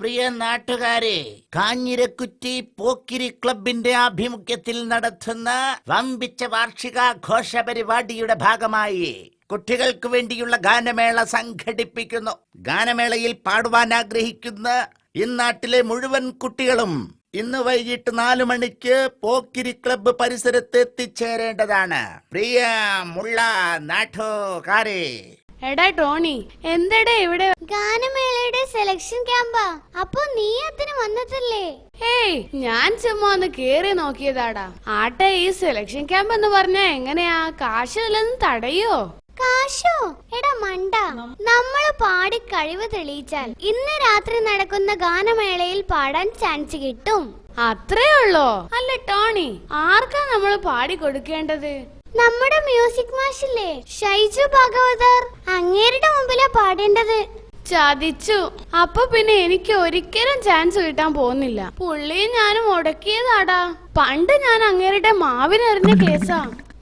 പ്രിയ നാട്ടുകാരെ, കാഞ്ഞിരക്കുറ്റി പോക്കിരി ക്ലബിന്റെ ആഭിമുഖ്യത്തിൽ നടത്തുന്ന വമ്പിച്ച വാർഷികാഘോഷ പരിപാടിയുടെ ഭാഗമായി കുട്ടികൾക്ക് വേണ്ടിയുള്ള ഗാനമേള സംഘടിപ്പിക്കുന്നു. ഗാനമേളയിൽ പാടുവാൻ ആഗ്രഹിക്കുന്ന ഇന്നാട്ടിലെ മുഴുവൻ കുട്ടികളും ഇന്ന് വൈകിട്ട് 4 മണിക്ക് പോക്കിരി ക്ലബ്ബ് പരിസരത്ത് എത്തിച്ചേരേണ്ടതാണ്. പ്രിയ മുള്ള നാട്ടുകാരെ. എടാ ടോണി, എന്തെടാ ഇവിടെ? ഗാനമേളയുടെ സെലക്ഷൻ ക്യാമ്പാ. അപ്പൊ നീ അതിന് വന്നിട്ടില്ലേ? ഹേയ്, ഞാൻ ചുമ്മാ ഒന്ന് കേറി നോക്കിയതാടാ. ആട്ടെ, ഈ സെലക്ഷൻ ക്യാമ്പ് എന്ന് പറഞ്ഞാ എങ്ങനെയാ? കാശില്ലെന്ന് തടയോ? കാശോ? എടാ മണ്ട, നമ്മള് പാടി കഴിവ് തെളിയിച്ചാൽ ഇന്ന് രാത്രി നടക്കുന്ന ഗാനമേളയിൽ പാടാൻ ചാൻസ് കിട്ടും. അത്രേ ഉള്ളോ? അല്ല ടോണി, ആർക്കാ നമ്മൾ പാടി കൊടുക്കേണ്ടത്? നമ്മുടെ മ്യൂസിക് മാഷില്ലേ, ഷൈജു ഭാഗവതർ, അങ്ങേരുടെ മുമ്പിലാ പാടേണ്ടത്. ചതിച്ചു. അപ്പൊ പിന്നെ എനിക്ക് ഒരിക്കലും ചാൻസ് കിട്ടാൻ പോകുന്നില്ല. പുള്ളിയും ഞാനും മുടക്കിയതാടാ. പണ്ട് ഞാൻ അങ്ങേരുടെ മാവിനെറിഞ്ഞ കേസാ.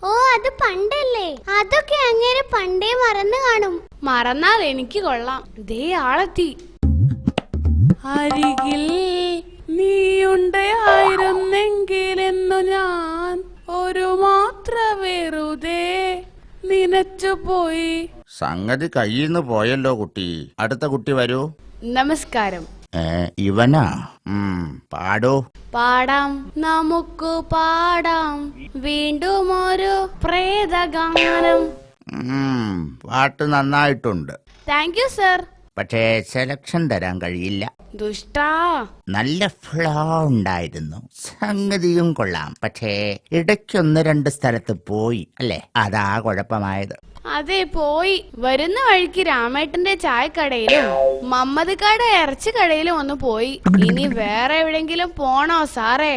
ഓ, അത് പണ്ടല്ലേ? അതൊക്കെ അങ്ങേരെ പണ്ടേ മറന്നു കാണും. മറന്നാൽ എനിക്ക് കൊള്ളാം. ദേ ആളെത്തി. അരികിൽ നീയുണ്ടായിരുന്നെങ്കിലെന്നു ഞാൻ ഒരു മാത്ര വെറുതെ നിനച്ചുപോയി. സംഗതി കയ്യിന്ന് പോയല്ലോ കുട്ടി. അടുത്ത കുട്ടി വരൂ. നമസ്കാരം. ഇവനാ? പാടൂ. പാടാം, നമുക്ക് പാടാം വീണ്ടും ഒരു പ്രേതഗാനം. പാട്ട് നന്നായിട്ടുണ്ട്. Thank you sir. പക്ഷേ സെലക്ഷൻ തരാൻ കഴിയില്ല. ദുഷ്ടാ. നല്ല ഫ്ലോ ഉണ്ടായിരുന്നു, സംഗതിയും കൊള്ളാം. പക്ഷേ ഇടയ്ക്കൊന്ന് 2 സ്ഥലത്ത് പോയി അല്ലേ? അതാ കുഴപ്പമായത്. അതെ, പോയി. വരുന്ന വഴിക്ക് രാമേട്ടന്റെ ചായക്കടയിലും മമ്മദ് കട ഇറച്ചി കടയിലും ഒന്ന് പോയി. ഇനി വേറെ എവിടെങ്കിലും പോണോ സാറേ?